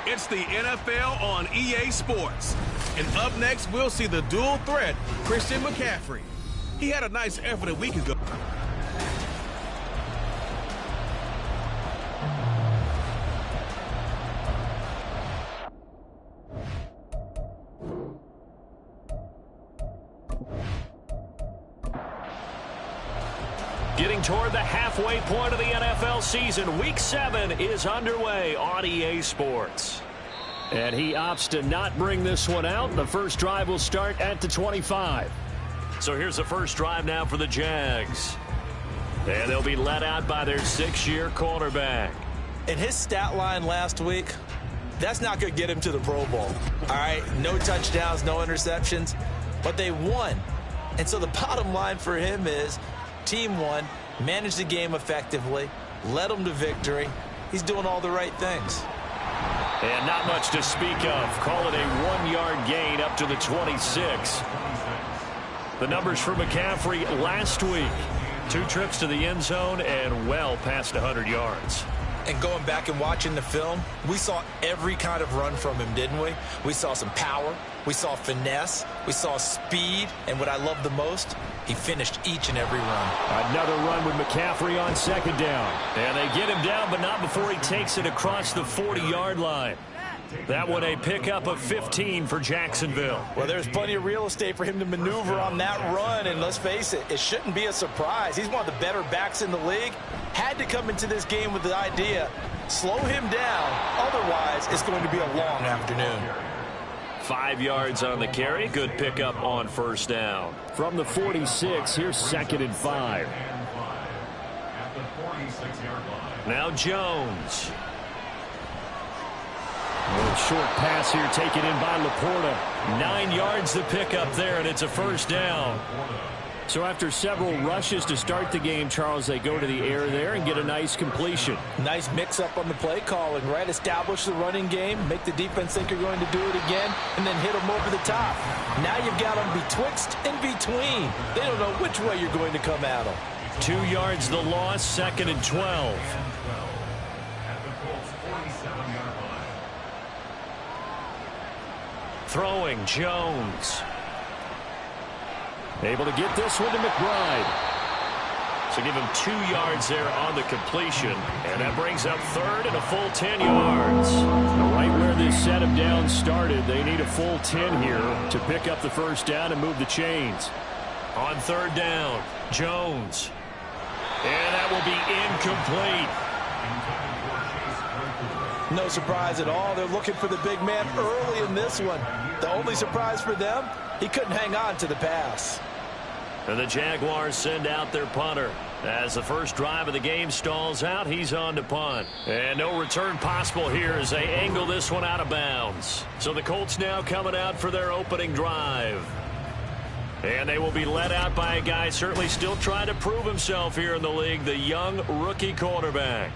It's the NFL on EA Sports. And up next, we'll see the dual threat, Christian McCaffrey. He had a nice effort a week ago. Getting toward the halfway point of the NFL season, Week 7 is underway on EA Sports. And he opts to not bring this one out. The first drive will start at the 25. So here's the first drive now for the Jags. And they'll be let out by their 6-year quarterback. And his stat line last week, that's not going to get him to the Pro Bowl. All right, no touchdowns, no interceptions, but they won. And so the bottom line for him is team won, managed the game effectively, led them to victory. He's doing all the right things. And not much to speak of. Call it a 1-yard gain up to the 26. The numbers for McCaffrey last week. 2 trips to the end zone and well past 100 yards. And going back and watching the film, we saw every kind of run from him, didn't we? We saw some power. We saw finesse. We saw speed. And what I love the most, he finished each and every run. Another run with McCaffrey on second down. And they get him down, but not before he takes it across the 40-yard line. That one a pickup of 15 for Jacksonville. Well, there's plenty of real estate for him to maneuver on that run, and let's face it, it shouldn't be a surprise. He's one of the better backs in the league. Had to come into this game with the idea, slow him down, otherwise it's going to be a long afternoon. 5 yards on the carry, good pickup on first down. From the 46, here's 2nd and 5. Now Jones. A short pass here taken in by Laporta. 9 yards the pickup there, and it's a first down. So after several rushes to start the game, Charles, they go to the air there and get a nice completion. Nice mix-up on the play calling, right? Establish the running game, make the defense think you're going to do it again, and then hit them over the top. Now you've got them betwixt and between. They don't know which way you're going to come at them. 2 yards the loss, 2nd and 12. Throwing, Jones. Able to get this one to McBride. So give him 2 yards there on the completion. And that brings up 3rd and a full 10 yards. Right where this set him down started, they need a full 10 here to pick up the first down and move the chains. On 3rd down, Jones. And that will be incomplete. No surprise at all. They're looking for the big man early in this one. The only surprise for them, he couldn't hang on to the pass. And the Jaguars send out their punter. As the first drive of the game stalls out, he's on to punt. And no return possible here as they angle this one out of bounds. So the Colts now coming out for their opening drive. And they will be led out by a guy certainly still trying to prove himself here in the league, the young rookie quarterback.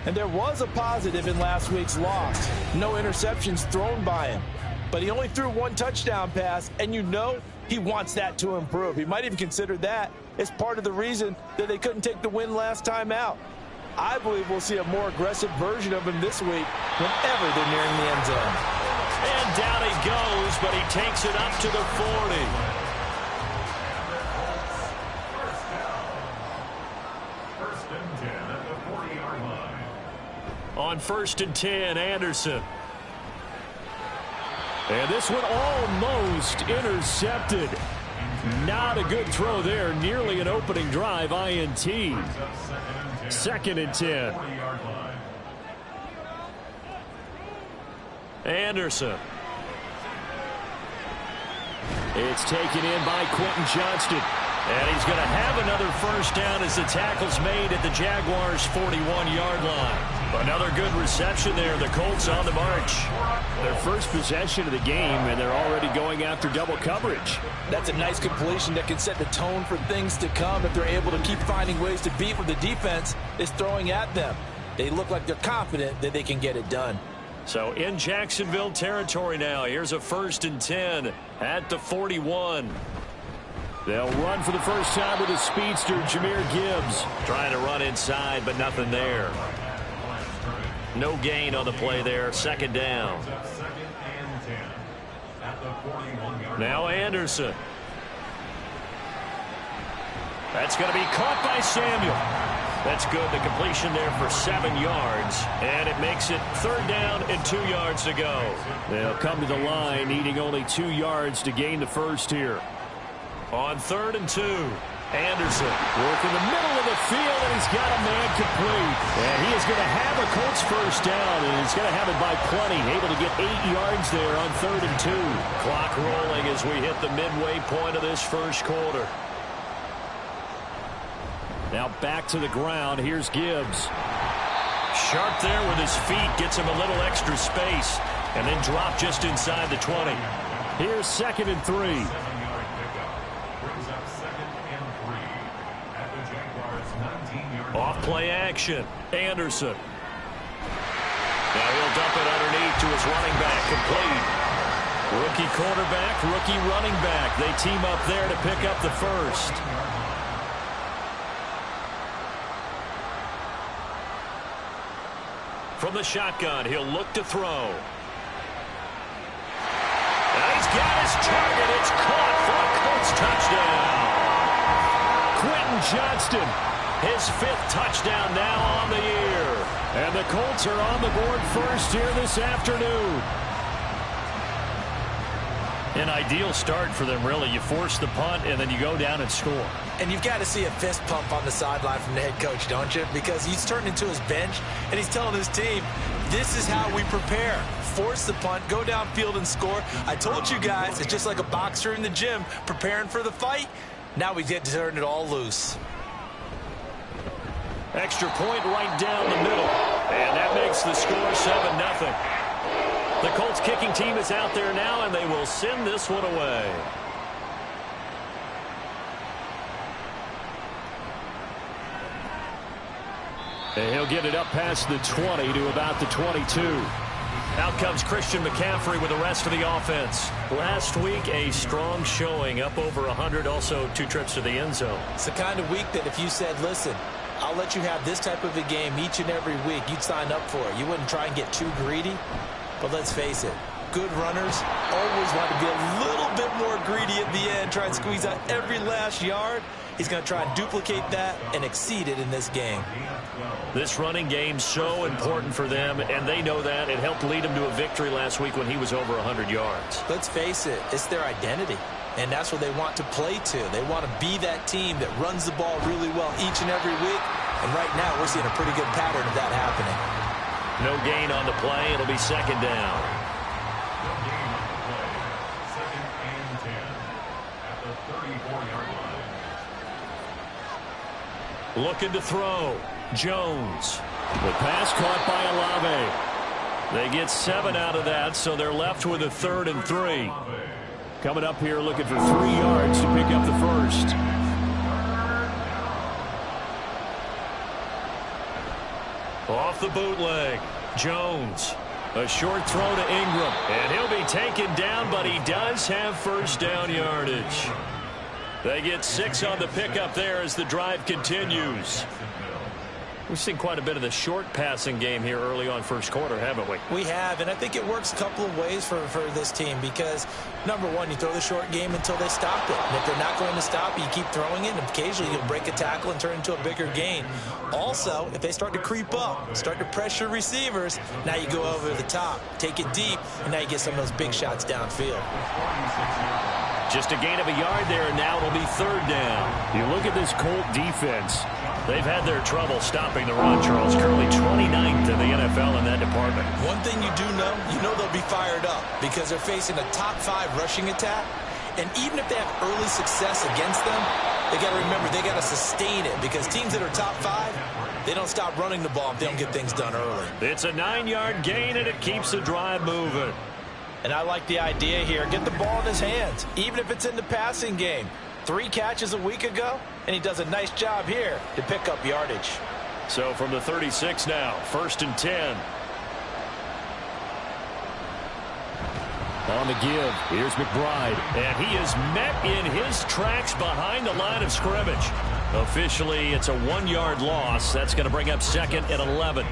And there was a positive in last week's loss. No interceptions thrown by him. But he only threw 1 touchdown pass, and you know he wants that to improve. He might even consider that as part of the reason that they couldn't take the win last time out. I believe we'll see a more aggressive version of him this week whenever they're nearing the end zone. And down he goes, but he takes it up to the 40. On 1st and 10, Anderson. And this one almost intercepted. Not a good throw there. Nearly an opening drive, INT. 2nd and 10. Anderson. It's taken in by Quentin Johnston. And he's going to have another first down as the tackle's made at the Jaguars' 41-yard line. Another good reception there. The Colts on the march. Their first possession of the game, and they're already going after double coverage. That's a nice completion that can set the tone for things to come if they're able to keep finding ways to beat what the defense is throwing at them. They look like they're confident that they can get it done. So in Jacksonville territory now. Here's a 1st and 10 at the 41. They'll run for the first time with a speedster, Jahmyr Gibbs. Trying to run inside, but nothing there. No gain on the play there. Second down. Now Anderson. That's going to be caught by Samuel. That's good. The completion there for 7 yards. And it makes it 3rd down and 2 yards to go. They'll come to the line needing only 2 yards to gain the first here. On 3rd and 2. Anderson working the middle of the field, and he's got a man complete. And he is going to have a Colts first down, and he's going to have it by plenty. Able to get 8 yards there on 3rd and 2. Clock rolling as we hit the midway point of this first quarter. Now back to the ground. Here's Gibbs. Sharp there with his feet. Gets him a little extra space. And then drop just inside the 20. Here's 2nd and 3. Off play action. Anderson. Now he'll dump it underneath to his running back. Complete. Rookie quarterback, rookie running back. They team up there to pick up the first. From the shotgun, he'll look to throw. And he's got his target. It's caught for a Colts touchdown. Quentin Johnston, his 5th touchdown now on the year. And the Colts are on the board first here this afternoon. An ideal start for them, really. You force the punt, and then you go down and score. And you've got to see a fist pump on the sideline from the head coach, don't you? Because he's turned into his bench, and he's telling his team, this is how we prepare. Force the punt, go downfield and score. I told you guys, it's just like a boxer in the gym preparing for the fight. Now we get to turn it all loose. Extra point right down the middle. And that makes the score 7-0. The Colts kicking team is out there now, and they will send this one away. And he'll get it up past the 20 to about the 22. Out comes Christian McCaffrey with the rest of the offense. Last week, a strong showing, up over 100, also 2 trips to the end zone. It's the kind of week that if you said, listen, I'll let you have this type of a game each and every week, you'd sign up for it. You wouldn't try and get too greedy. But let's face it, good runners always want to be a little bit more greedy at the end, try and squeeze out every last yard. He's going to try and duplicate that and exceed it in this game. This running game's so important for them, and they know that. It helped lead them to a victory last week when he was over 100 yards. Let's face it, it's their identity, and that's what they want to play to. They want to be that team that runs the ball really well each and every week, and right now we're seeing a pretty good pattern of that happening. No gain on the play. It'll be 2nd down. Looking to throw. Jones. The pass caught by Olave. They get 7 out of that, so they're left with a 3rd and 3. Coming up here looking for 3 yards to pick up the first. Off the bootleg. Jones. A short throw to Ingram. And he'll be taken down, but he does have first down yardage. They get 6 on the pickup there as the drive continues. We've seen quite a bit of the short passing game here early on first quarter, haven't we? We have, and I think it works a couple of ways for this team because, number one, you throw the short game until they stop it. And if they're not going to stop it, you keep throwing it, and occasionally you'll break a tackle and turn into a bigger gain. Also, if they start to creep up, start to pressure receivers, now you go over the top, take it deep, and now you get some of those big shots downfield. Just a gain of a yard there, and now it'll be 3rd down. You look at this Colt defense. They've had their trouble stopping the run, Charles. Currently 29th in the NFL in that department. One thing you do know, they'll be fired up because they're facing a top 5 rushing attack. And even if they have early success against them, they got to remember they got to sustain it because teams that are top 5, they don't stop running the ball if they don't get things done early. It's a 9-yard gain, and it keeps the drive moving. And I like the idea here. Get the ball in his hands, even if it's in the passing game. 3 catches a week ago, and he does a nice job here to pick up yardage. So from the 36 now, 1st and 10. On the give, here's McBride. And he is met in his tracks behind the line of scrimmage. Officially, it's a 1-yard loss. That's going to bring up 2nd and 11.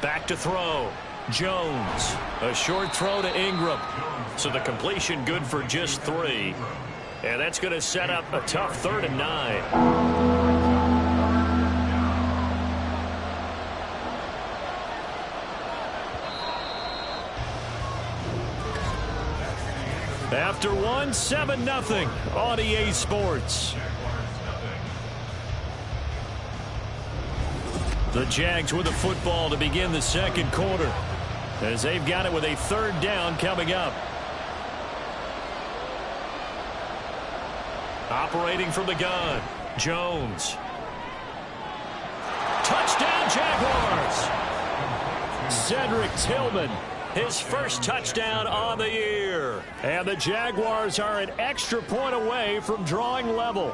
Back to throw. Jones. A short throw to Ingram. So the completion good for just 3. And that's going to set up a tough 3rd and 9. After 1, 7-0 on EA Sports. The Jags with the football to begin the second quarter, as they've got it with a 3rd down coming up. Operating from the gun, Jones. Touchdown, Jaguars! Cedric Tillman, his first touchdown on the year. And the Jaguars are an extra point away from drawing level.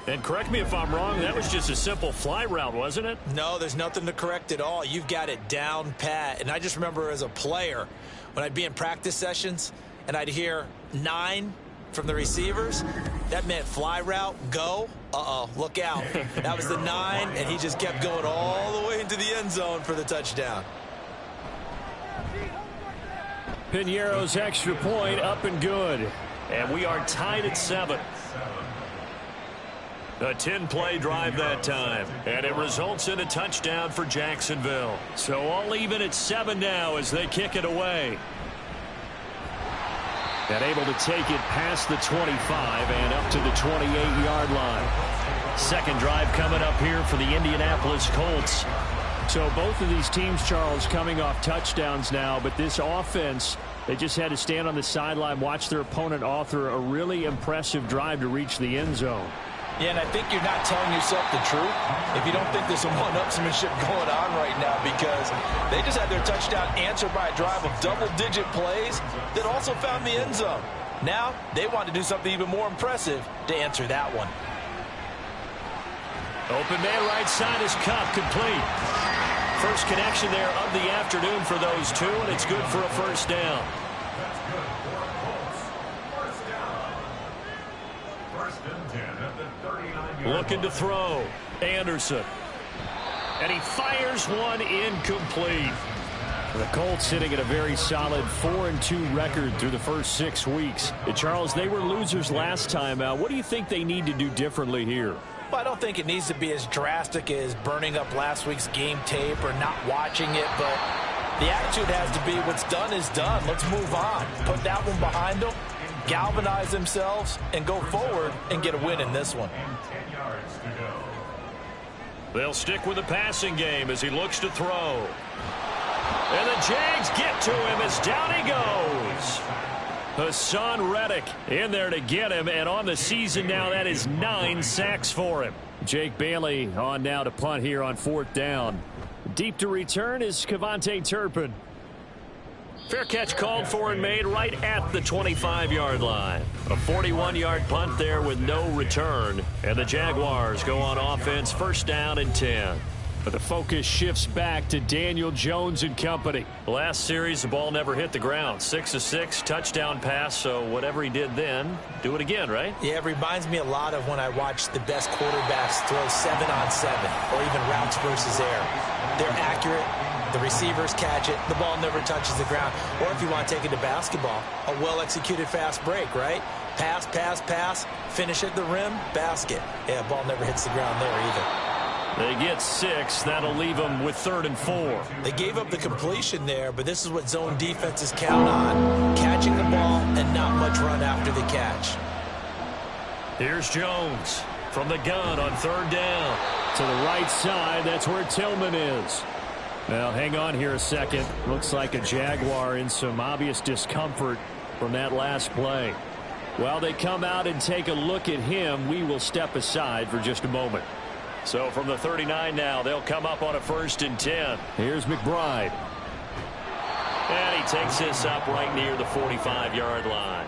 And correct me if I'm wrong, that was just a simple fly route, wasn't it? No, there's nothing to correct at all. You've got it down pat. And I just remember as a player, when I'd be in practice sessions and I'd hear 9 from the receivers, that meant fly route, go. Uh-oh, look out. That was the 9, and he just kept going all the way into the end zone for the touchdown. Piñeiro's extra point up and good. And we are tied at 7. A 10-play drive that time, and it results in a touchdown for Jacksonville. So all even at 7 now as they kick it away. And able to take it past the 25 and up to the 28-yard line. Second drive coming up here for the Indianapolis Colts. So both of these teams, Charles, coming off touchdowns now, but this offense, they just had to stand on the sideline, watch their opponent author a really impressive drive to reach the end zone. Yeah, and I think you're not telling yourself the truth if you don't think there's some one-upsmanship going on right now, because they just had their touchdown answered by a drive of double-digit plays that also found the end zone. Now they want to do something even more impressive to answer that one. Open man right side is Cup, complete. First connection there of the afternoon for those two, and it's good for a first down. Looking to throw. Anderson. And he fires one incomplete. The Colts sitting at a very solid 4-2 record through the first 6 weeks. Charles, they were losers last time out. What do you think they need to do differently here? Well, I don't think it needs to be as drastic as burning up last week's game tape or not watching it, but the attitude has to be what's done is done. Let's move on. Put that one behind them, galvanize themselves, and go forward and get a win in this one. They'll stick with the passing game as he looks to throw. And the Jags get to him as down he goes. Hassan Reddick in there to get him, and on the season now, that is 9 sacks for him. Jake Bailey on now to punt here on 4th down. Deep to return is Kevontae Turpin. Fair catch called for and made right at the 25-yard line. A 41-yard punt there with no return. And the Jaguars go on offense, first down and 10. But the focus shifts back to Daniel Jones and company. Last series, the ball never hit the ground. 6 of 6, touchdown pass, so whatever he did then, do it again, right? Yeah, it reminds me a lot of when I watched the best quarterbacks throw 7-on-7 or even routes versus air. They're accurate. The receivers catch it. The ball never touches the ground. Or if you want to take it to basketball, a well-executed fast break, right? Pass, pass, pass, finish at the rim, basket. Yeah, ball never hits the ground there either. They get 6. That'll leave them with 3rd and 4. They gave up the completion there, but this is what zone defenses count on. Catching the ball and not much run after the catch. Here's Jones from the gun on 3rd down. To the right side, that's where Tillman is. Now, hang on here a second. Looks like a Jaguar in some obvious discomfort from that last play. While they come out and take a look at him, we will step aside for just a moment. So from the 39 now, they'll come up on a 1st and 10. Here's McBride. And he takes this up right near the 45-yard line.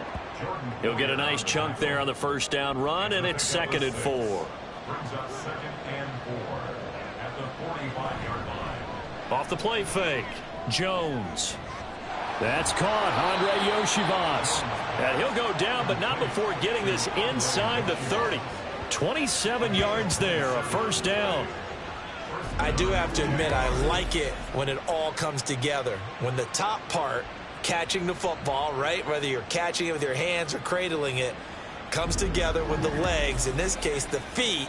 He'll get a nice chunk there on the first down run, and it's 2nd and 4. Brings up 2nd and 4 at the 45-yard line. Off the play fake, Jones. That's caught, Andre Yoshivas. And he'll go down, but not before getting this inside the 30. 27 yards there, a first down. I do have to admit, I like it when it all comes together. When the top part, catching the football, right, whether you're catching it with your hands or cradling it, comes together with the legs, in this case the feet,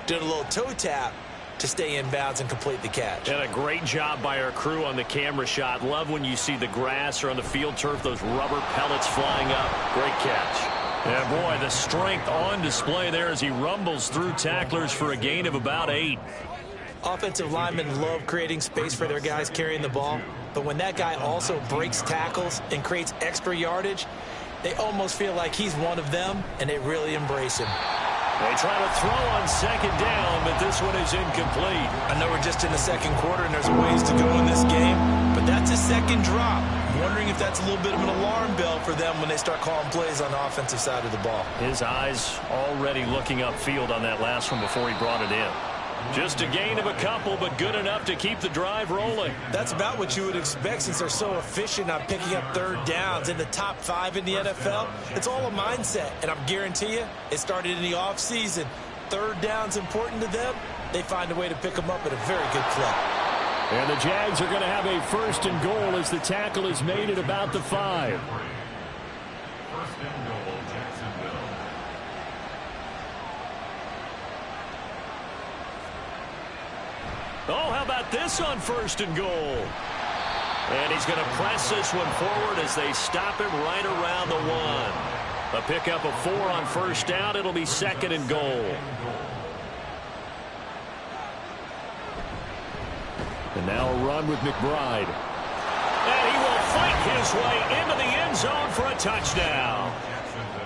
doing a little toe tap to stay in bounds and complete the catch. And a great job by our crew on the camera shot. Love when you see the grass or on the field turf, those rubber pellets flying up. Great catch. Yeah, boy, the strength on display there as he rumbles through tacklers for a gain of about 8. Offensive linemen love creating space for their guys carrying the ball, but when that guy also breaks tackles and creates extra yardage, they almost feel like he's one of them, and they really embrace him. They try to throw on second down, but this one is incomplete. I know we're just in the second quarter and there's a ways to go in this game, but that's a second drop. I'm wondering if that's a little bit of an alarm bell for them when they start calling plays on the offensive side of the ball. His eyes already looking upfield on that last one before he brought it in. Just a gain of a couple, but good enough to keep the drive rolling. That's about what you would expect since they're so efficient on picking up third downs in the top 5 in the NFL. It's all a mindset, and I'm guarantee you it started in the offseason. Third down's important to them. They find a way to pick them up at a very good clip. And the Jags are going to have a 1st and goal as the tackle is made at about the 5. 1st and goal, Jacksonville. Oh, how about this on 1st and goal? And he's going to press this one forward as they stop him right around the 1. A pickup of 4 on 1st down. It'll be 2nd and goal. And now a run with McBride. And he will fight his way into the end zone for a touchdown.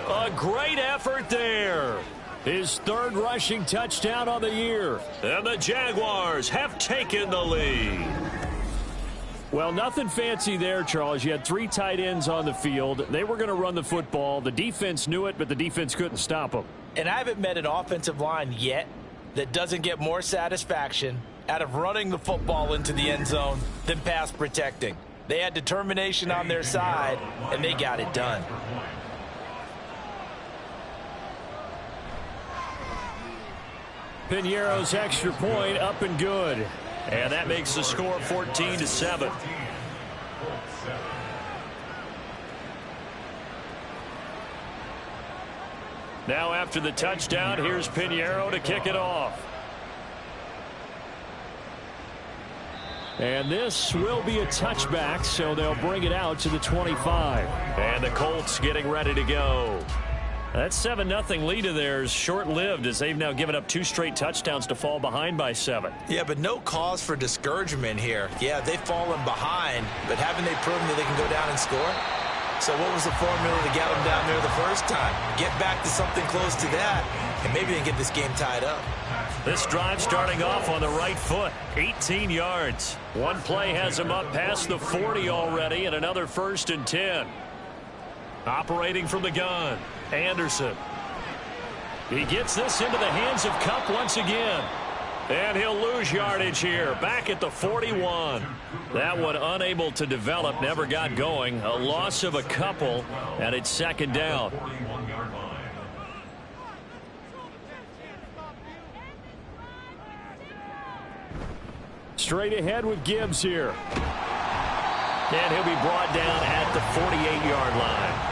A great effort there. His 3rd rushing touchdown on the year. And the Jaguars have taken the lead. Well, nothing fancy there, Charles. You had 3 tight ends on the field. They were going to run the football. The defense knew it, but the defense couldn't stop them. And I haven't met an offensive line yet that doesn't get more satisfaction out of running the football into the end zone than pass protecting. They had determination on their side, and they got it done. Piñeiro's extra point up and good. And that makes the score 14-7. Now after the touchdown, here's Piñeiro to kick it off. And this will be a touchback, so they'll bring it out to the 25. And the Colts getting ready to go. That 7-0 lead of theirs short-lived as they've now given up 2 straight touchdowns to fall behind by 7. Yeah, but no cause for discouragement here. Yeah, they've fallen behind, but haven't they proven that they can go down and score? So what was the formula to get them down there the first time? Get back to something close to that, and maybe they can get this game tied up. This drive starting off on the right foot, 18 yards. One play has them up past the 40 already, and another 1st and 10. Operating from the gun, Anderson. He gets this into the hands of Kupp once again. And he'll lose yardage here, back at the 41. That one unable to develop, never got going. A loss of a couple, and it's 2nd down. Straight ahead with Gibbs here. And he'll be brought down at the 48-yard line.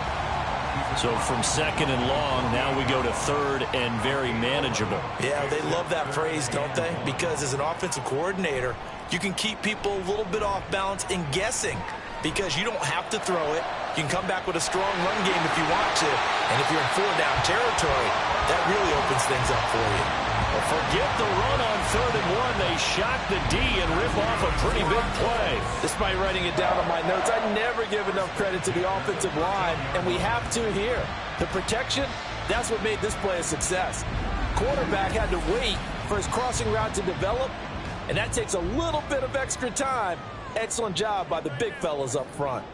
So from 2nd and long, now we go to 3rd and very manageable. Yeah, they love that phrase, don't they? Because as an offensive coordinator, you can keep people a little bit off balance and guessing because you don't have to throw it. You can come back with a strong run game if you want to. And if you're in 4-down territory, that really opens things up for you. Well, forget the run on 3rd and 1. They shock the D and rip off a pretty big play. Despite writing it down on my notes, I never give enough credit to the offensive line, and we have to here. The protection, that's what made this play a success. Quarterback had to wait for his crossing route to develop, and that takes a little bit of extra time. Excellent job by the big fellas up front.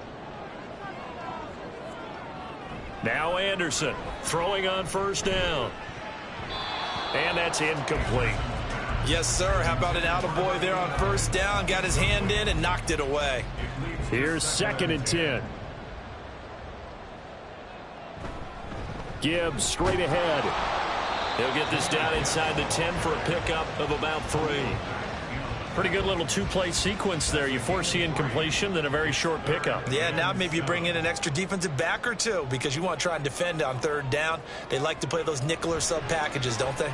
Now Anderson throwing on 1st down. And that's incomplete. Yes, sir. How about an attaboy there on 1st down? Got his hand in and knocked it away. Here's 2nd and 10. Gibbs straight ahead. He'll get this down inside the 10 for a pickup of about 3. Pretty good little two-play sequence there. You force the incompletion, then a very short pickup. Yeah, now maybe you bring in an extra defensive back or two because you want to try and defend on third down. They like to play those nickel or sub packages, don't they?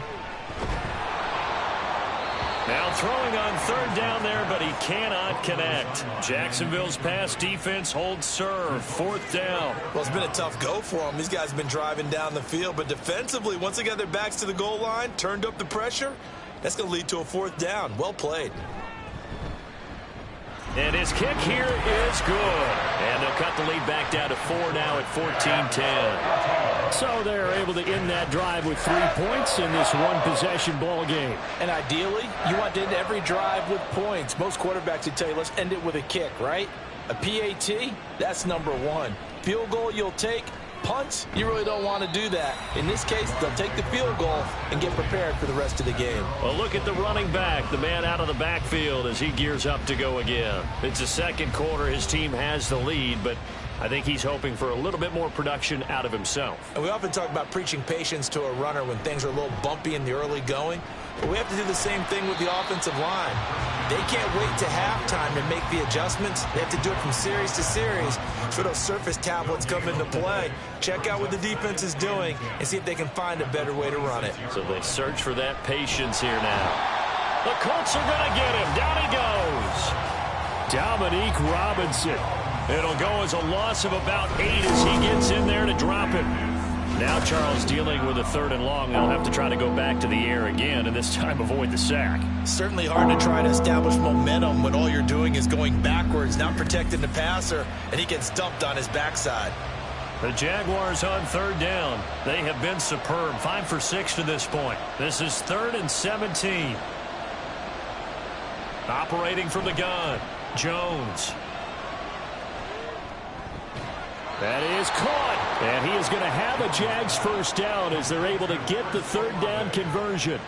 Now throwing on third down there, but he cannot connect. Jacksonville's pass defense holds serve. Fourth down. Well, it's been a tough go for them. These guys have been driving down the field, but defensively, once they got their backs to the goal line, turned up the pressure, that's going to lead to a fourth down. Well played. And his kick here is good. And they'll cut the lead back down to 4 now at 14-10. So they're able to end that drive with 3 points in this one-possession ball game. And ideally, you want to end every drive with points. Most quarterbacks would tell you, let's end it with a kick, right? A PAT, that's number one. Field goal you'll take. Punts, you really don't want to do that. In this case, they'll take the field goal and get prepared for the rest of the game. Well, look at the running back, the man out of the backfield as he gears up to go again. It's the second quarter. His team has the lead, but I think he's hoping for a little bit more production out of himself. And we often talk about preaching patience to a runner when things are a little bumpy in the early going. But we have to do the same thing with the offensive line. They can't wait to halftime to make the adjustments. They have to do it from series to series for those surface tablets come into play. Check out what the defense is doing and see if they can find a better way to run it. So they search for that patience here now. The Colts are going to get him. Down he goes. Dominique Robinson. It'll go as a loss of about 8 as he gets in there to drop him. Now Charles dealing with a 3rd and long. They'll have to try to go back to the air again and this time avoid the sack. Certainly hard to try to establish momentum when all you're doing is going backwards, not protecting the passer, and he gets dumped on his backside. The Jaguars on 3rd down. They have been superb. 5 for 6 to this point. This is 3rd and 17. Operating from the gun, Jones. That is caught, and he is going to have a Jags first down as they're able to get the 3rd down conversion.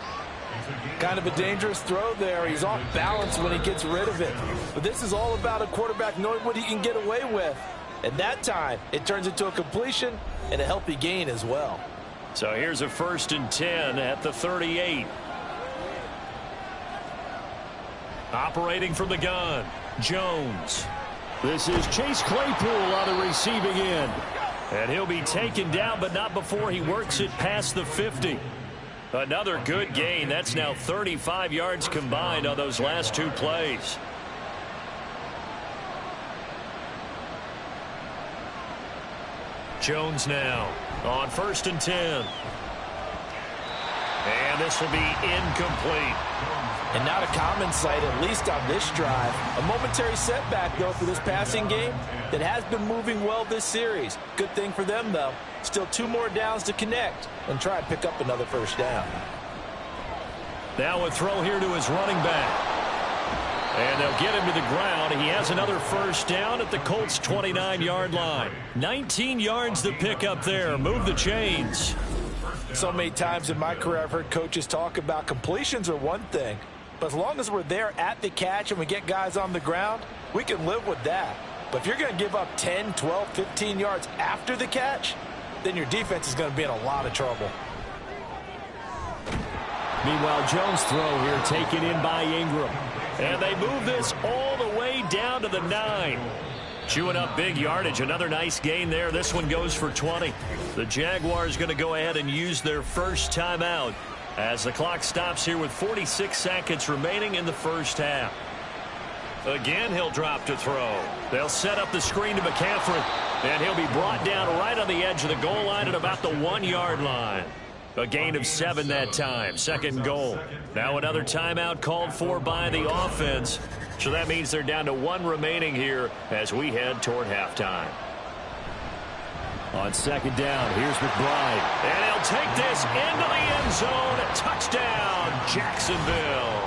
Kind of a dangerous throw there. He's off balance when he gets rid of it. But this is all about a quarterback knowing what he can get away with. And that time, it turns into a completion and a healthy gain as well. So here's a 1st and 10 at the 38. Operating from the gun, Jones. This is Chase Claypool on the receiving end. And he'll be taken down, but not before he works it past the 50. Another good gain. That's now 35 yards combined on those last 2 plays. Jones now on 1st and 10. And this will be incomplete. And not a common sight, at least on this drive. A momentary setback, though, for this passing game that has been moving well this series. Good thing for them, though. Still 2 more downs to connect and try and pick up another first down. Now a throw here to his running back. And they'll get him to the ground. He has another first down at the Colts' 29-yard line. 19 yards to pick up there. Move the chains. So many times in my career I've heard coaches talk about completions are one thing. But as long as we're there at the catch and we get guys on the ground, we can live with that. But if you're going to give up 10, 12, 15 yards after the catch, then your defense is going to be in a lot of trouble. Meanwhile, Jones' throw here taken in by Ingram. And they move this all the way down to the 9. Chewing up big yardage. Another nice gain there. This one goes for 20. The Jaguars going to go ahead and use their first timeout as the clock stops here with 46 seconds remaining in the first half. Again, he'll drop to throw. They'll set up the screen to McCaffrey, and he'll be brought down right on the edge of the goal line at about the 1-yard line. A gain of 7 that time. 2nd goal. Now another timeout called for by the offense. So that means they're down to 1 remaining here as we head toward halftime. On 2nd down, here's McBride. And he'll take this into the end zone. Touchdown, Jacksonville.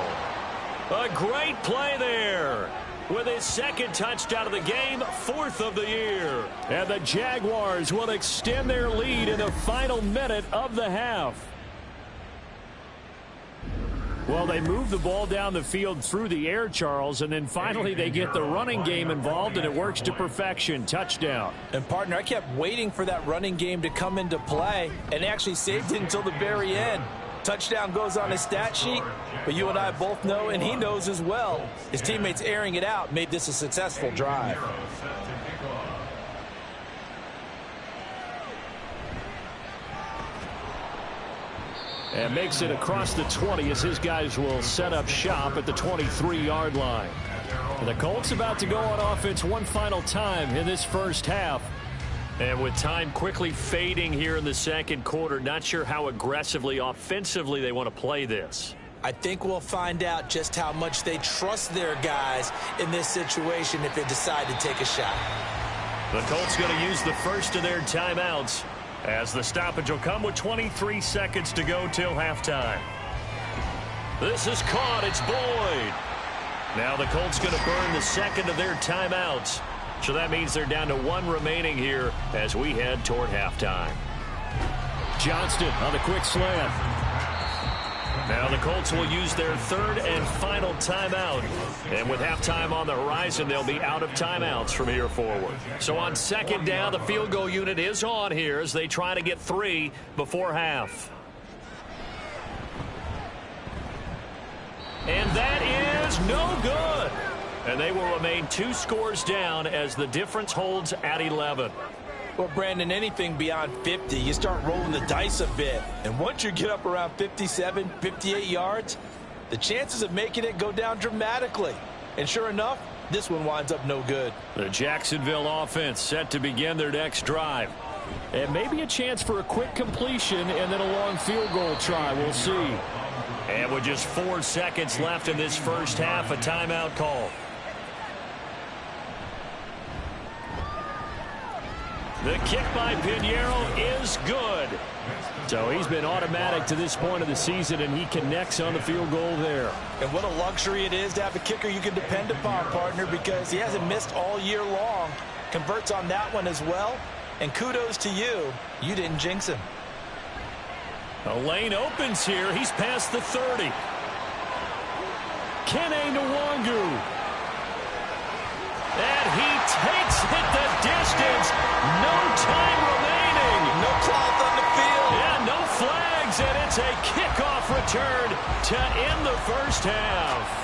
A great play there. With his 2nd touchdown of the game, 4th of the year. And the Jaguars will extend their lead in the final minute of the half. Well, they move the ball down the field through the air, Charles, and then finally they get the running game involved, and it works to perfection. Touchdown. And, partner, I kept waiting for that running game to come into play, and actually saved it until the very end. Touchdown goes on his stat sheet, but you and I both know, and he knows as well, his teammates airing it out made this a successful drive. And makes it across the 20 as his guys will set up shop at the 23-yard line. And the Colts about to go on offense one final time in this first half. And with time quickly fading here in the second quarter, not sure how aggressively, offensively they want to play this. I think we'll find out just how much they trust their guys in this situation if they decide to take a shot. The Colts going to use the first of their timeouts, as the stoppage will come with 23 seconds to go till halftime. This is caught. It's Boyd. Now the Colts going to burn the second of their timeouts. So that means they're down to one remaining here as we head toward halftime. Johnston on the quick slant. Now the Colts will use their third and final timeout. And with halftime on the horizon, they'll be out of timeouts from here forward. So on second down, the field goal unit is on here as they try to get 3 before half. And that is no good. And they will remain 2 scores down as the difference holds at 11. Well, Brandon, anything beyond 50, you start rolling the dice a bit. And once you get up around 57, 58 yards, the chances of making it go down dramatically. And sure enough, this one winds up no good. The Jacksonville offense set to begin their next drive. And maybe a chance for a quick completion and then a long field goal try. We'll see. And with just 4 seconds left in this first half, a timeout call. The kick by Pinheiro is good. So he's been automatic to this point of the season, and he connects on the field goal there. And what a luxury it is to have a kicker you can depend upon, partner, because he hasn't missed all year long. Converts on that one as well. And kudos to you. You didn't jinx him. A lane opens here. He's past the 30. Kene Nwangu. And he takes it the distance. No time remaining. No cloth on the field. Yeah, no flags, and it's a kickoff return to end the first half.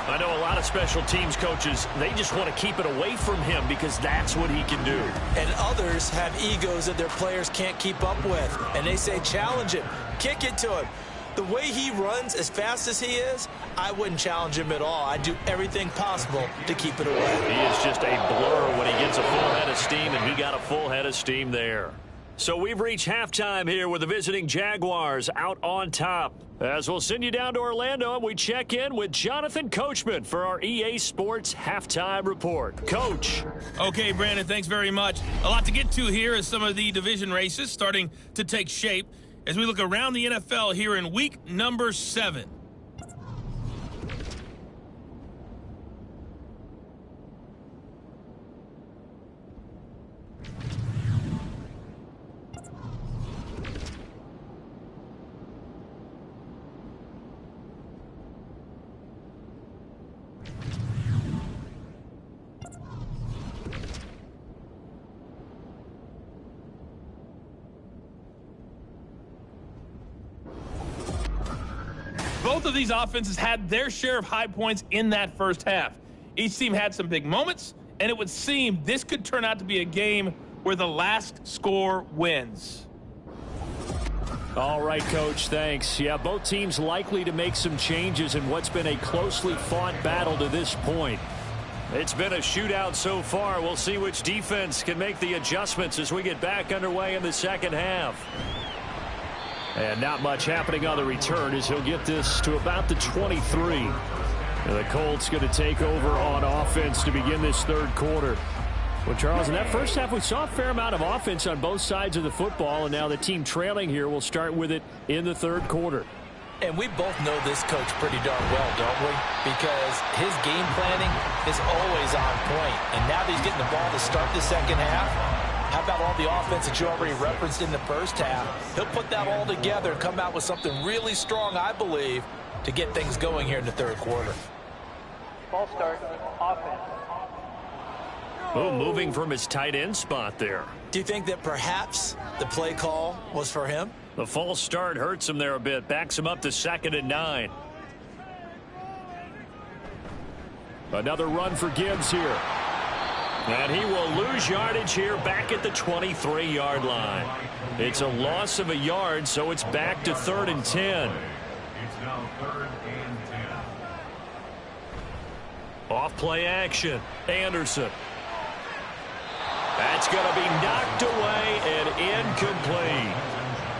I know a lot of special teams coaches, they just want to keep it away from him because that's what he can do. And others have egos that their players can't keep up with. And they say, challenge him. Kick it to him. The way he runs as fast as he is, I wouldn't challenge him at all. I'd do everything possible to keep it away. He is just a blur when he gets a full head of steam, and he got a full head of steam there. So we've reached halftime here with the visiting Jaguars out on top. As we'll send you down to Orlando, and we check in with Jonathan Coachman for our EA Sports Halftime Report. Coach. Okay, Brandon, thanks very much. A lot to get to here as some of the division races starting to take shape as we look around the NFL here in week number 7. Both of these offenses had their share of high points in that first half. Each team had some big moments, and it would seem this could turn out to be a game where the last score wins. All right, Coach, thanks. Yeah, both teams likely to make some changes in what's been a closely fought battle to this point. It's been a shootout so far. We'll see which defense can make the adjustments as we get back underway in the second half. And not much happening on the return as he'll get this to about the 23. And the Colts going to take over on offense to begin this third quarter. Well, Charles, in that first half, we saw a fair amount of offense on both sides of the football, and now the team trailing here will start with it in the third quarter. And we both know this coach pretty darn well, don't we? Because his game planning is always on point. And now that he's getting the ball to start the second half, how about all the offense that you already referenced in the first half? He'll put that all together and come out with something really strong, I believe, to get things going here in the third quarter. Ball start, offense. Oh, moving from his tight end spot there. Do you think that perhaps the play call was for him? The false start hurts him there a bit. Backs him up to 2nd and 9. Another run for Gibbs here. And he will lose yardage here back at the 23-yard line. It's a loss of a yard, so it's back to 3rd and 10. It's now 3rd and 10. Off play action. Anderson. That's going to be knocked away and incomplete.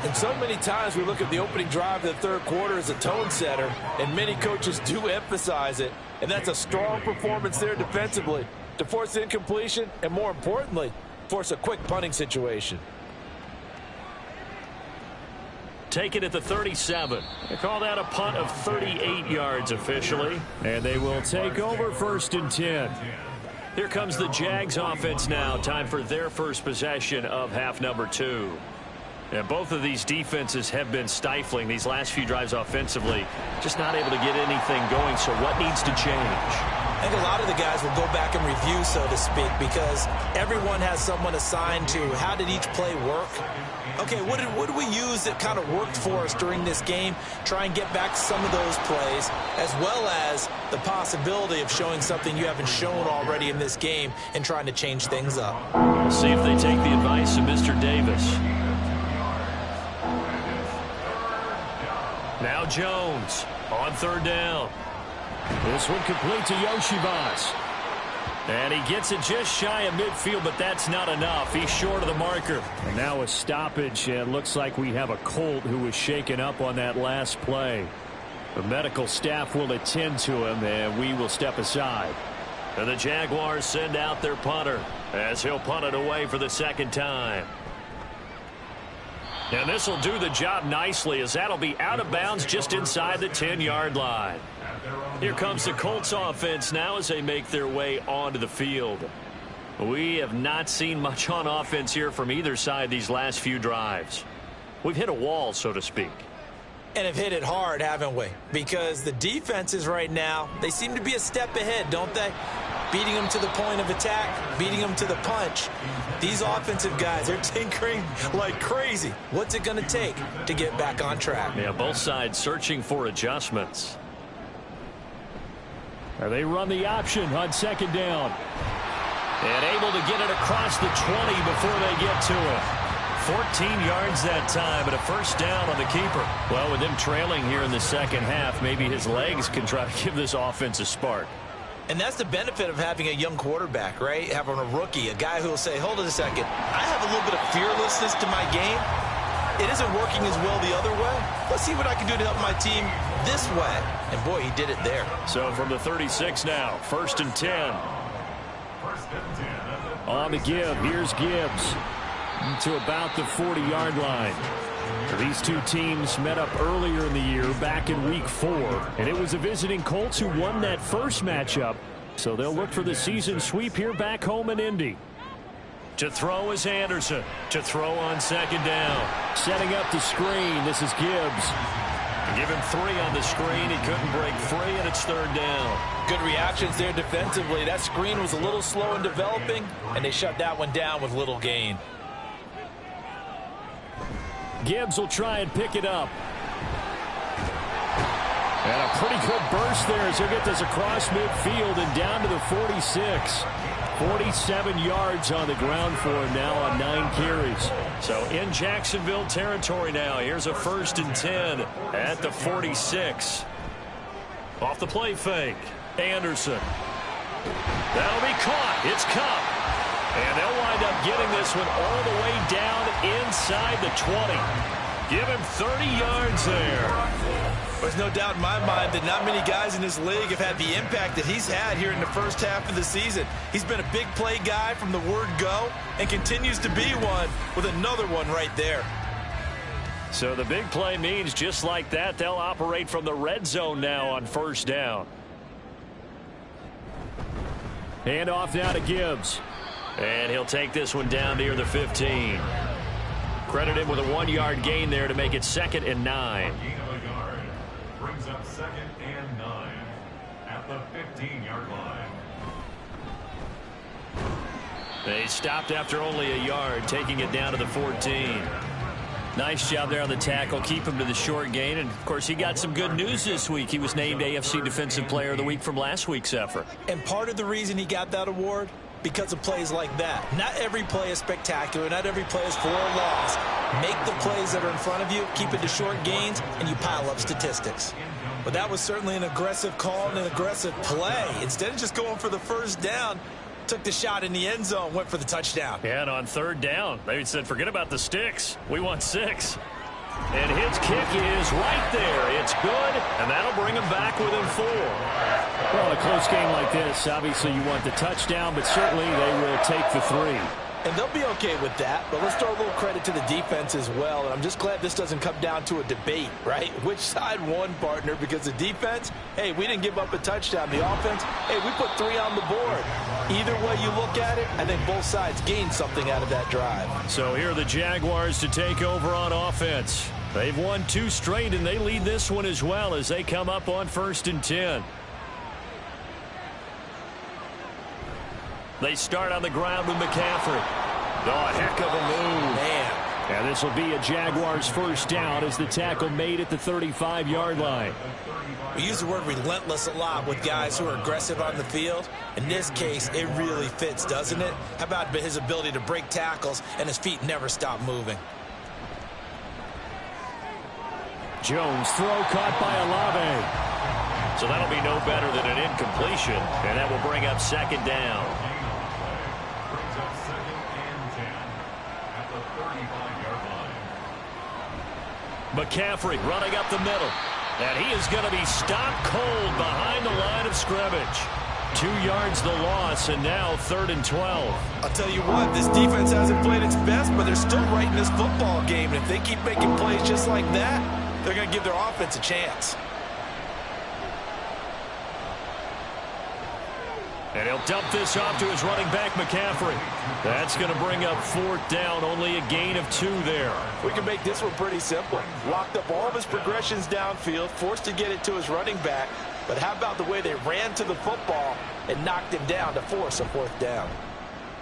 And so many times we look at the opening drive of the third quarter as a tone setter, and many coaches do emphasize it. And that's a strong performance there defensively to force incompletion and, more importantly, force a quick punting situation. Take it at the 37. They call that a punt of 38 yards officially. And they will take over 1st and 10. Here comes the Jags offense now. Time for their first possession of half number 2. And both of these defenses have been stifling these last few drives offensively. Just not able to get anything going. So what needs to change? I think a lot of the guys will go back and review, so to speak, because everyone has someone assigned to how did each play work. Okay, what did we use that kind of worked for us during this game? Try and get back to some of those plays, as well as the possibility of showing something you haven't shown already in this game and trying to change things up. We'll see if they take the advice of Mr. Davis. Now Jones on 3rd down. This one complete to Yoshivas. And he gets it just shy of midfield, but that's not enough. He's short of the marker. And now a stoppage, and it looks like we have a Colt who was shaken up on that last play. The medical staff will attend to him, and we will step aside. And the Jaguars send out their punter as he'll punt it away for the 2nd time. And this will do the job nicely, as that'll be out of bounds just inside the 10-yard line. Here comes the Colts offense now as they make their way onto the field. We have not seen much on offense here from either side these last few drives. We've hit a wall, so to speak. And have hit it hard, haven't we? Because the defenses right now, they seem to be a step ahead, don't they? Beating them to the point of attack, beating them to the punch. These offensive guys, they're tinkering like crazy. What's it going to take to get back on track? Yeah, both sides searching for adjustments. They run the option on 2nd down. And able to get it across the 20 before they get to it. 14 yards that time, and a 1st down on the keeper. Well, with them trailing here in the 2nd half, maybe his legs can try to give this offense a spark. And that's the benefit of having a young quarterback, right? Having a rookie, a guy who will say, hold it a second, I have a little bit of fearlessness to my game. It isn't working as well the other way. Let's see what I can do to help my team this way. And, boy, he did it there. So from the 36 now, 1st and 10. On the give, here's Gibbs to about the 40-yard line. These two teams met up earlier in the year, back in week 4. And it was the visiting Colts who won that first matchup. So they'll look for the season sweep here back home in Indy. To throw is Anderson. To throw on 2nd down. Setting up the screen. This is Gibbs. Give him 3 on the screen. He couldn't break free, and it's 3rd down. Good reactions there defensively. That screen was a little slow in developing, and they shut that one down with little gain. Gibbs will try and pick it up. And a pretty good burst there as he'll get this across midfield and down to the 46. 47 yards on the ground for him now on 9 carries. So in Jacksonville territory now. Here's a 1st and 10 at the 46. Off the play fake. Anderson. That'll be caught. It's Cup. And they'll wind up getting this one all the way down inside the 20. Give him 30 yards there. There's no doubt in my mind that not many guys in this league have had the impact that he's had here in the first half of the season. He's been a big play guy from the word go and continues to be one with another one right there. So the big play means just like that, they'll operate from the red zone now on 1st down. Hand off now to Gibbs. And he'll take this one down near the 15. Credit him with a 1-yard gain there to make it 2nd and 9. Brings up 2nd and 9 at the 15-yard line. They stopped after only a yard, taking it down to the 14. Nice job there on the tackle. Keep him to the short gain. And, of course, he got some good news this week. He was named AFC Defensive Player of the Week from last week's effort. And part of the reason he got that award, because of plays like that. Not every play is spectacular. Not every play is for a loss. Make the plays that are in front of you, keep it to short gains, and you pile up statistics. But that was certainly an aggressive call and an aggressive play. Instead of just going for the first down, took the shot in the end zone, went for the touchdown. Yeah, and on third down, they said, forget about the sticks. We want 6. And his kick is right there. It's good, and that'll bring him back within 4. Well, in a close game like this, obviously you want the touchdown, but certainly they will take the 3. And they'll be okay with that, but let's throw a little credit to the defense as well. And I'm just glad this doesn't come down to a debate, right? Which side won, partner? Because the defense, hey, we didn't give up a touchdown. The offense, hey, we put 3 on the board. Either way you look at it, I think both sides gained something out of that drive. So here are the Jaguars to take over on offense. They've won 2 straight, and they lead this one as well as they come up on 1st and 10. They start on the ground with McCaffrey. Oh, heck of a move. Man. And this will be a Jaguars first down as the tackle made at the 35-yard line. We use the word relentless a lot with guys who are aggressive on the field. In this case, it really fits, doesn't it? How about his ability to break tackles and his feet never stop moving? Jones, throw caught by Olave. So that'll be no better than an incompletion, and that will bring up 2nd down. Brings up 2nd and 10 at the 35-yard line. McCaffrey running up the middle. And he is going to be stopped cold behind the line of scrimmage. 2 yards the loss, and now 3rd and 12. I'll tell you what, this defense hasn't played its best, but they're still right in this football game. And if they keep making plays just like that, they're going to give their offense a chance. And he'll dump this off to his running back, McCaffrey. That's going to bring up 4th down, only a gain of 2 there. We can make this one pretty simple. Locked up all of his progressions downfield, forced to get it to his running back. But how about the way they ran to the football and knocked him down to force a 4th down?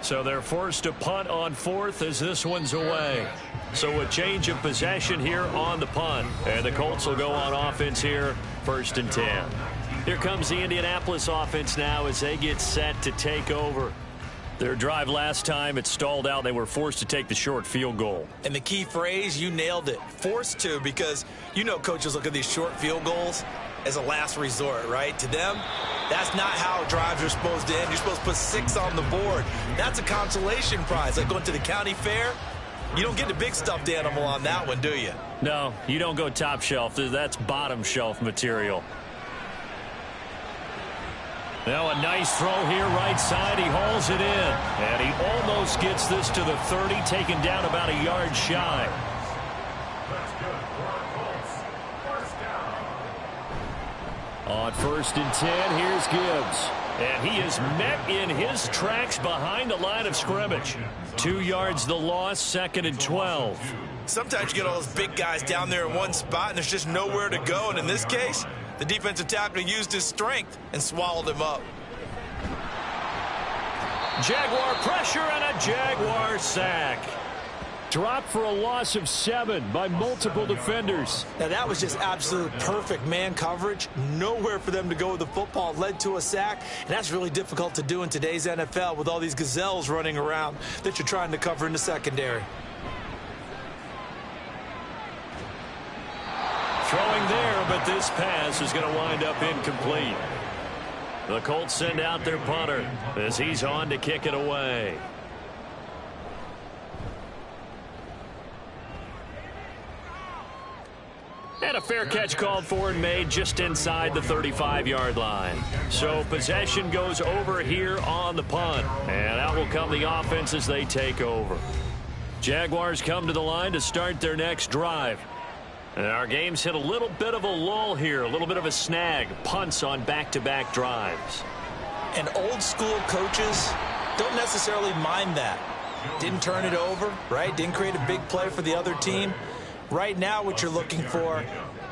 So they're forced to punt on 4th as this one's away. So a change of possession here on the punt. And the Colts will go on offense here, 1st and 10. Here comes the Indianapolis offense now as they get set to take over. Their drive last time, it stalled out. They were forced to take the short field goal. And the key phrase, you nailed it, forced to, because you know coaches look at these short field goals as a last resort, right? To them, that's not how drives are supposed to end. You're supposed to put 6 on the board. That's a consolation prize. Like going to the county fair, you don't get the big stuffed animal on that one, do you? No, you don't go top shelf. That's bottom shelf material. Now a nice throw here right side. He hauls it in. And he almost gets this to the 30, taken down about a yard shy. That's good for our Colts. First down. On 1st and 10, here's Gibbs. And he is met in his tracks behind the line of scrimmage. 2 yards the loss, 2nd and 12. Sometimes you get all those big guys down there in one spot and there's just nowhere to go. And in this case, the defensive tackle used his strength and swallowed him up. Jaguar pressure and a Jaguar sack. Dropped for a loss of 7 by multiple defenders. Now that was just absolute perfect man coverage. Nowhere for them to go with the football. Led to a sack. And that's really difficult to do in today's NFL with all these gazelles running around that you're trying to cover in the secondary. Throwing there, but this pass is going to wind up incomplete. The Colts send out their punter as he's on to kick it away. And a fair catch called for and made just inside the 35-yard line. So possession goes over here on the punt. And out will come the offense as they take over. Jaguars come to the line to start their next drive. And our game's hit a little bit of a lull here, a little bit of a snag. Punts on back-to-back drives. And old school coaches don't necessarily mind that. Didn't turn it over, right? Didn't create a big play for the other team. Right now what you're looking for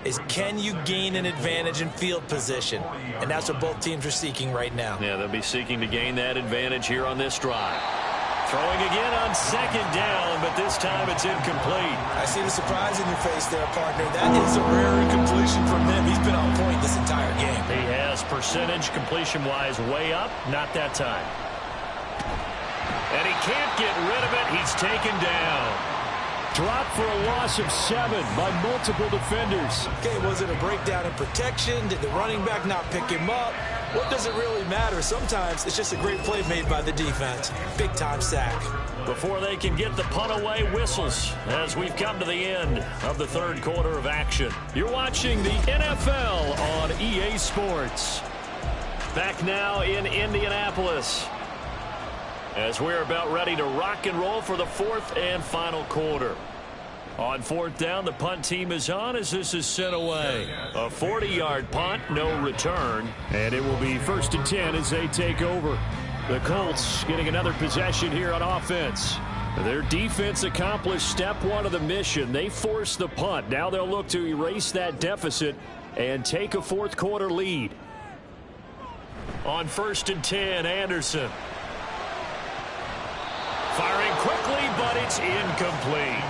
is, can you gain an advantage in field position? And that's what both teams are seeking right now. Yeah, they'll be seeking to gain that advantage here on this drive. Throwing again on second down, but this time it's incomplete. I see the surprise in your face there, partner. That is a rare incompletion from him. He's been on point this entire game. He has percentage completion-wise way up. Not that time. And he can't get rid of it. He's taken down. Dropped for a loss of 7 by multiple defenders. Okay, was it a breakdown in protection? Did the running back not pick him up? What does it really matter? Sometimes it's just a great play made by the defense. Big-time sack. Before they can get the punt away, whistles as we've come to the end of the third quarter of action. You're watching the NFL on EA Sports. Back now in Indianapolis as we're about ready to rock and roll for the fourth and final quarter. On fourth down, the punt team is on as this is sent away. A 40-yard punt, no return. And it will be 1st and 10 as they take over. The Colts getting another possession here on offense. Their defense accomplished step 1 of the mission. They forced the punt. Now they'll look to erase that deficit and take a fourth quarter lead. On 1st and 10, Anderson. Firing quickly, but it's incomplete.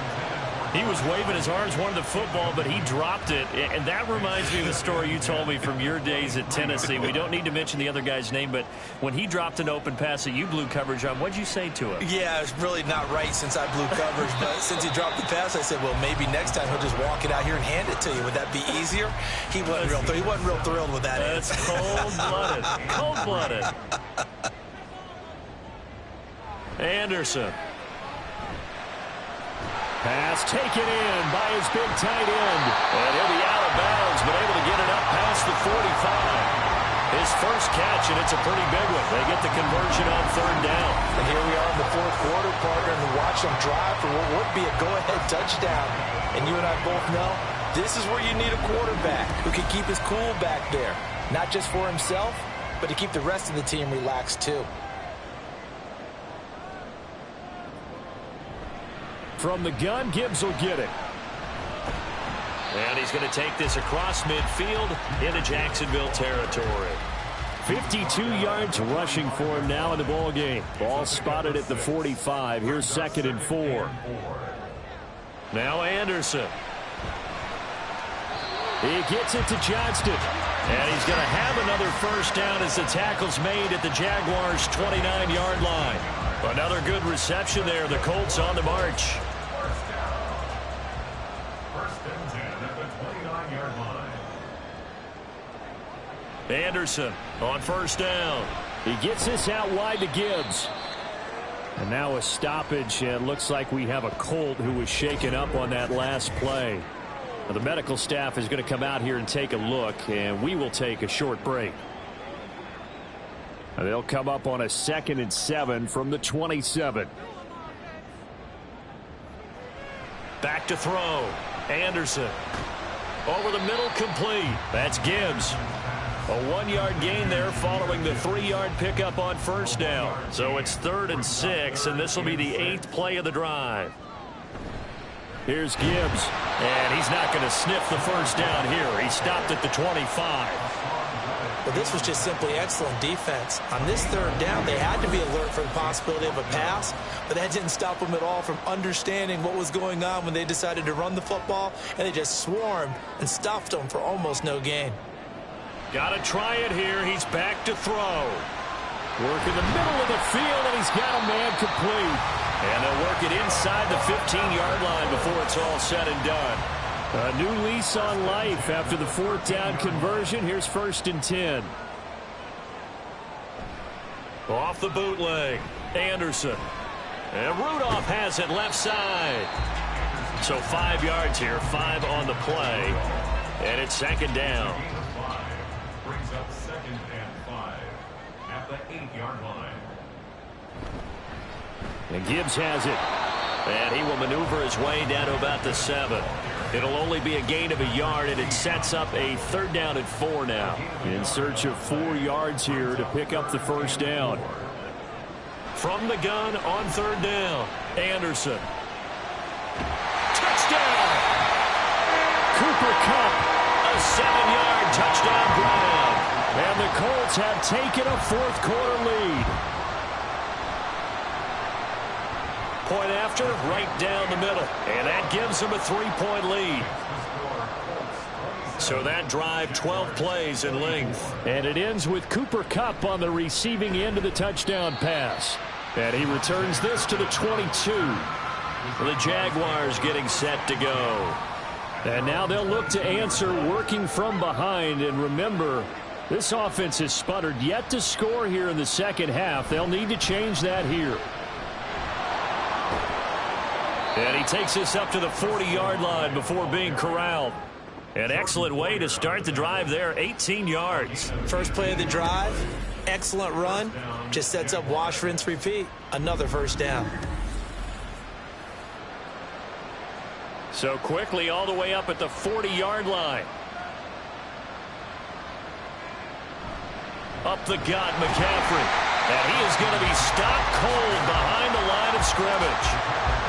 He was waving his arms, wanted the football, but he dropped it. And that reminds me of the story you told me from your days at Tennessee. We don't need to mention the other guy's name, but when he dropped an open pass that you blew coverage on, what'd you say to him? Yeah, it's really not right since I blew coverage, but since he dropped the pass, I said, well, maybe next time he'll just walk it out here and hand it to you. Would that be easier? He wasn't real thrilled with that. That's cold-blooded. Cold-blooded. Anderson. Pass taken in by his big tight end. And he'll be out of bounds, but able to get it up past the 45. His first catch, and it's a pretty big one. They get the conversion on third down. And here we are in the fourth quarter, partner, and watch them drive for what would be a go-ahead touchdown. And you and I both know this is where you need a quarterback who can keep his cool back there. Not just for himself, but to keep the rest of the team relaxed too. From the gun, Gibbs will get it. And he's going to take this across midfield into Jacksonville territory. 52 yards rushing for him now in the ball game. Ball spotted at the 45. Here's 2nd and 4. Now Anderson. He gets it to Johnston. And he's going to have another first down as the tackle's made at the Jaguars' 29-yard line. Another good reception there. The Colts on the march. Anderson on first down. He gets this out wide to Gibbs. And now a stoppage, and looks like we have a Colt who was shaken up on that last play. Now the medical staff is going to come out here and take a look, and we will take a short break. And they'll come up on a 2nd and 7 from the 27. Back to throw. Anderson. Over the middle, complete. That's Gibbs. A 1-yard gain there following the 3-yard pickup on first down. So it's 3rd and 6, and this will be the 8th play of the drive. Here's Gibbs. And he's not going to sniff the first down here. He stopped at the 25. But this was just simply excellent defense. On this 3rd down, they had to be alert for the possibility of a pass, but that didn't stop them at all from understanding what was going on when they decided to run the football, and they just swarmed and stuffed them for almost no gain. Got to try it here. He's back to throw. Work in the middle of the field, and he's got a man complete. And they'll work it inside the 15-yard line before it's all said and done. A new lease on life after the 4th down conversion. Here's 1st and 10. Off the bootleg. Anderson. And Rudolph has it left side. So 5 yards here, 5 on the play. And it's 2nd down. Brings up 2nd and 5 at the 8-yard line. And Gibbs has it. And he will maneuver his way down to about the 7. It'll only be a gain of a yard, and it sets up a 3rd down and 4 now. In search of 4 yards here to pick up the first down. From the gun on 3rd down, Anderson. Touchdown! Cooper Kupp. A 7-yard touchdown grab. And the Colts have taken a 4th quarter lead. point after, right down the middle. And that gives them a 3-point lead. So that drive, 12 plays in length. And it ends with Cooper Kupp on the receiving end of the touchdown pass. And he returns this to the 22. The Jaguars getting set to go. And now they'll look to answer working from behind. And remember, this offense has sputtered yet to score here in the second half. They'll need to change that here. And he takes us up to the 40-yard line before being corralled. An excellent way to start the drive there, 18 yards. First play of the drive, excellent run. Just sets up wash, rinse, repeat. Another first down. So quickly all the way up at the 40-yard line. Up the gut, McCaffrey. And he is going to be stopped cold behind the line of scrimmage.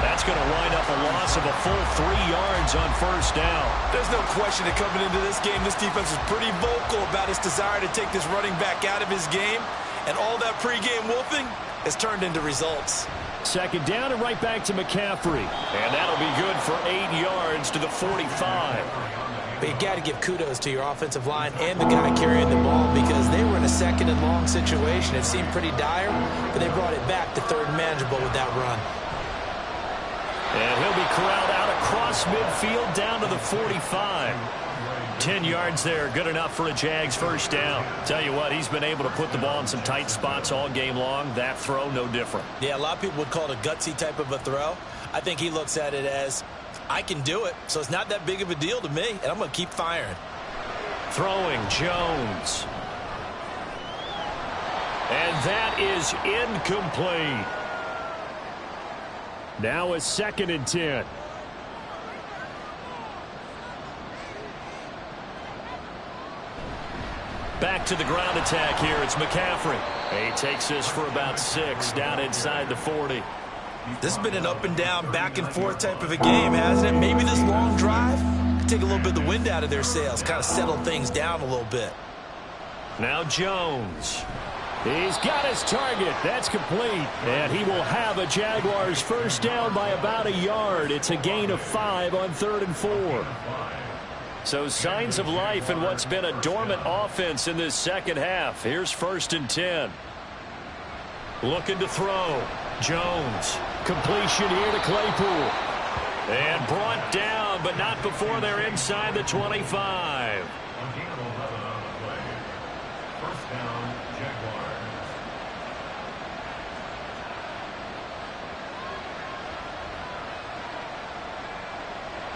That's going to wind up a loss of a full 3 yards on first down. There's no question that coming into this game, this defense was pretty vocal about its desire to take this running back out of his game. And all that pregame wolfing has turned into results. Second down and right back to McCaffrey. And that'll be good for 8 yards to the 45. But you got to give kudos to your offensive line and the guy carrying the ball because they were in a second and long situation. It seemed pretty dire, but they brought it back to third and manageable with that run. And he'll be corralled out across midfield down to the 45. 10 yards there, good enough for a Jags first down. Tell you what, he's been able to put the ball in some tight spots all game long. That throw, no different. Yeah, a lot of people would call it a gutsy type of a throw. I think he looks at it as, I can do it, so it's not that big of a deal to me, and I'm going to keep firing. Throwing, Jones. And that is incomplete. Now a 2nd and 10. Back to the ground attack here. It's McCaffrey. He takes this for about 6 down inside the 40. This has been an up and down, back and forth type of a game, hasn't it? Maybe this long drive could take a little bit of the wind out of their sails, kind of settle things down a little bit. Now Jones. He's got his target. That's complete. And he will have a Jaguars first down by about a yard. It's a gain of 5 on 3rd and 4. So signs of life in what's been a dormant offense in this second half. Here's 1st and 10. Looking to throw. Jones. Completion here to Claypool. And brought down, but not before they're inside the 25.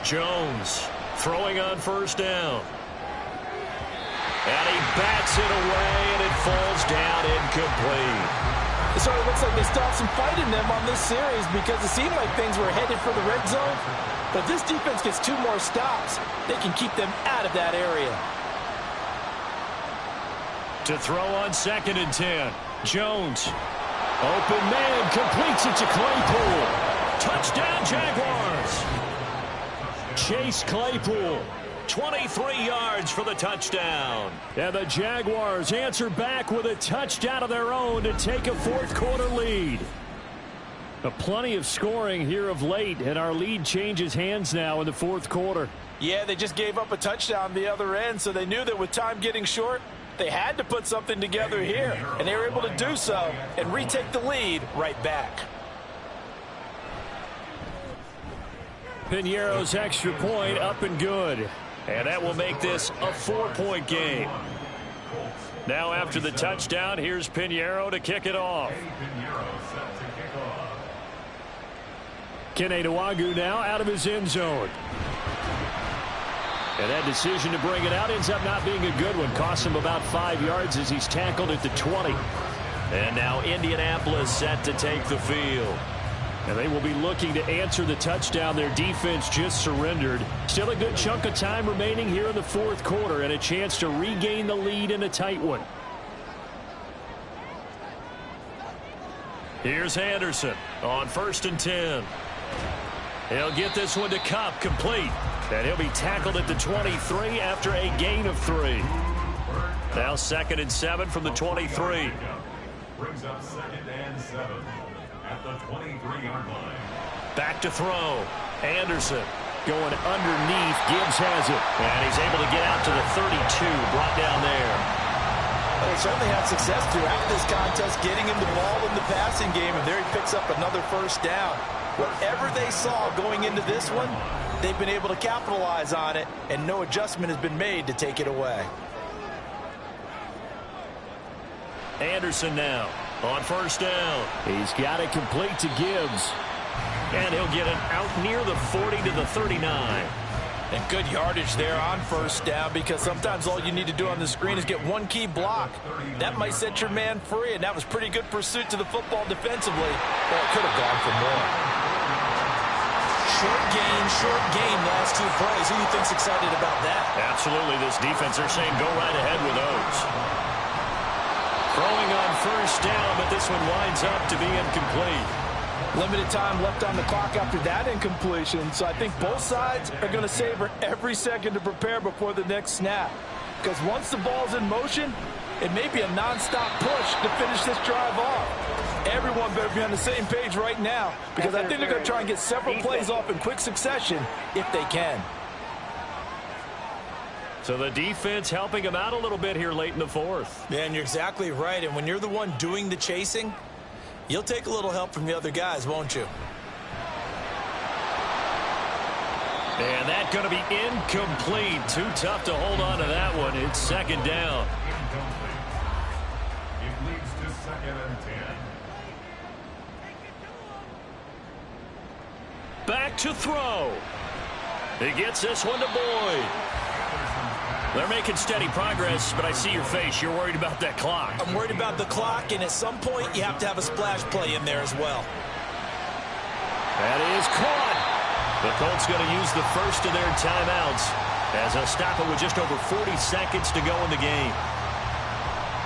Jones throwing on first down. And he bats it away, and it falls down incomplete. It sort of looks like they stopped some fight in them on this series because it seemed like things were headed for the red zone. But if this defense gets 2 more stops, they can keep them out of that area. To throw on 2nd and 10. Jones. Open man, completes it to Claypool. Touchdown, Jaguars. Chase Claypool. 23 yards for the touchdown. And the Jaguars answer back with a touchdown of their own to take a 4th quarter lead. Plenty of scoring here of late, and our lead changes hands now in the 4th quarter. Yeah, they just gave up a touchdown the other end, so they knew that with time getting short, they had to put something together here, and they were able to do so and retake the lead right back. Piñeiro's extra point up and good. And that will make this a 4-point game. Now after the touchdown, here's Piñeiro to kick it off. Kene Nwangwu now out of his end zone. And that decision to bring it out ends up not being a good one. Costs him about 5 yards as he's tackled at the 20. And now Indianapolis set to take the field. And they will be looking to answer the touchdown their defense just surrendered. Still a good chunk of time remaining here in the 4th quarter and a chance to regain the lead in a tight one. Here's Anderson on 1st and 10. He'll get this one to Kupp, complete. And he'll be tackled at the 23 after a gain of 3. Now 2nd and 7 from the 23. Brings up 2nd and 7 at the 23-yard line. Back to throw. Anderson going underneath. Gibbs has it. And he's able to get out to the 32. Brought down there. Well, they certainly had success throughout this contest getting him the ball in the passing game, and there he picks up another first down. Whatever they saw going into this one, they've been able to capitalize on it, and no adjustment has been made to take it away. Anderson now on first down. He's got it complete to Gibbs. And he'll get it out near the 40 to the 39. And good yardage there on first down, because sometimes all you need to do on the screen is get one key block. That might set your man free, and that was pretty good pursuit to the football defensively. Well, it could have gone for more. Short gain, last 2 plays. Who do you think's excited about that? Absolutely, this defense, they're saying go right ahead with those. Throwing on first down, but this one winds up to be incomplete. Limited time left on the clock after that incompletion, so I think both sides are going to savor every second to prepare before the next snap. Because once the ball's in motion, it may be a non-stop push to finish this drive off. Everyone better be on the same page right now, because I think they're going to try and get several plays off in quick succession if they can. So the defense helping him out a little bit here late in the fourth. Yeah, and you're exactly right. And when you're the one doing the chasing, you'll take a little help from the other guys, won't you? And that's going to be incomplete. Too tough to hold on to that one. It's second down. It leads to 2nd and 10. Back to throw. He gets this one to Boyd. They're making steady progress, but I see your face. You're worried about that clock. I'm worried about the clock, and at some point, you have to have a splash play in there as well. That is caught. The Colts going to use the first of their timeouts as they'll stop it with just over 40 seconds to go in the game.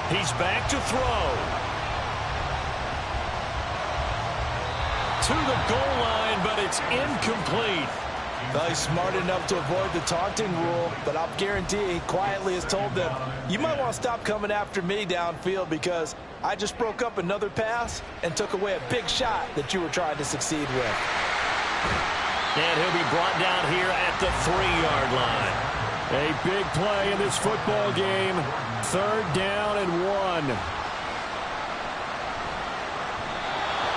He's back to throw. To the goal line, but it's incomplete. Well, he's smart enough to avoid the taunting rule, but I'll guarantee he quietly has told them, you might want to stop coming after me downfield because I just broke up another pass and took away a big shot that you were trying to succeed with. And he'll be brought down here at the 3-yard line. A big play in this football game. 3rd down and 1.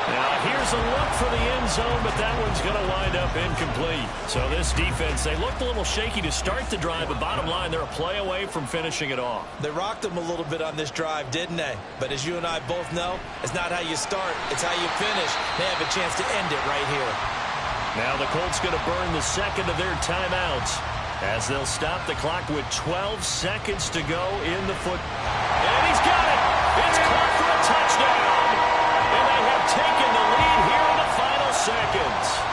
Now, here's a look for the end zone, but that one's going to wind up incomplete. So this defense, they looked a little shaky to start the drive, but bottom line, they're a play away from finishing it off. They rocked them a little bit on this drive, didn't they? But as you and I both know, it's not how you start, it's how you finish. They have a chance to end it right here. Now the Colts going to burn the second of their timeouts as they'll stop the clock with 12 seconds to go in the foot. And he's got it! It's caught for a touchdown! And they have taken the lead here in the final seconds.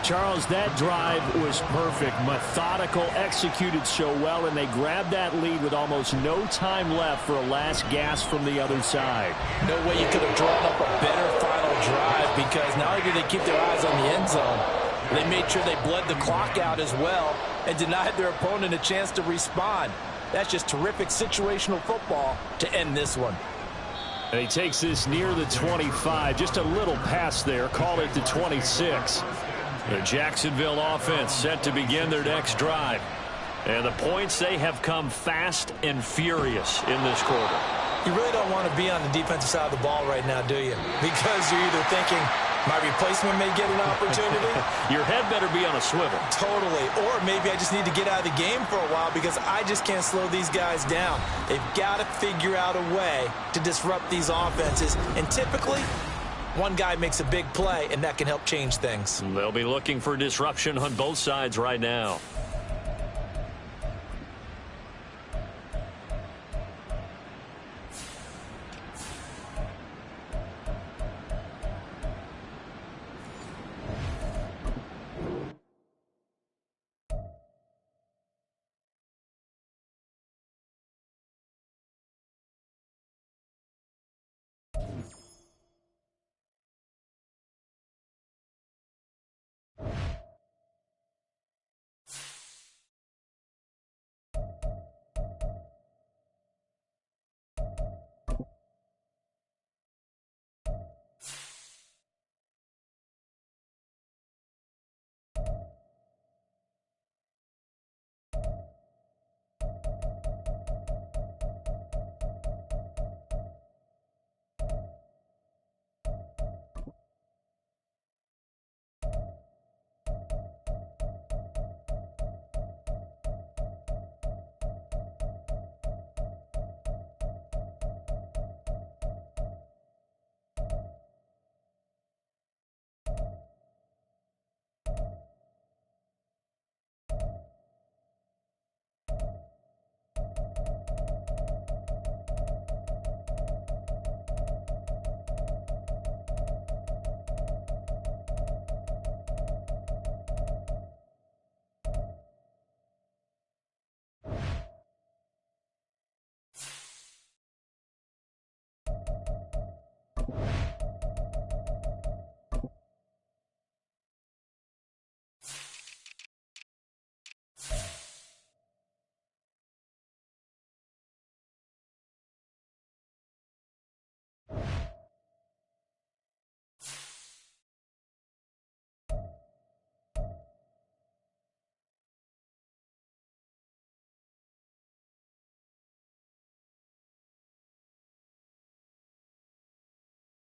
Charles, that drive was perfect. Methodical, executed so well, and they grabbed that lead with almost no time left for a last gasp from the other side. No way you could have drawn up a better final drive, because not only did they keep their eyes on the end zone, they made sure they bled the clock out as well and denied their opponent a chance to respond. That's just terrific situational football to end this one. And he takes this near the 25, just a little past there, call it the 26. The Jacksonville offense set to begin their next drive. And the points, they have come fast and furious in this quarter. You really don't want to be on the defensive side of the ball right now, do you? Because you're either thinking, my replacement may get an opportunity. Your head better be on a swivel. Totally. Or maybe I just need to get out of the game for a while because I just can't slow these guys down. They've got to figure out a way to disrupt these offenses. And typically, one guy makes a big play, and that can help change things. They'll be looking for disruption on both sides right now.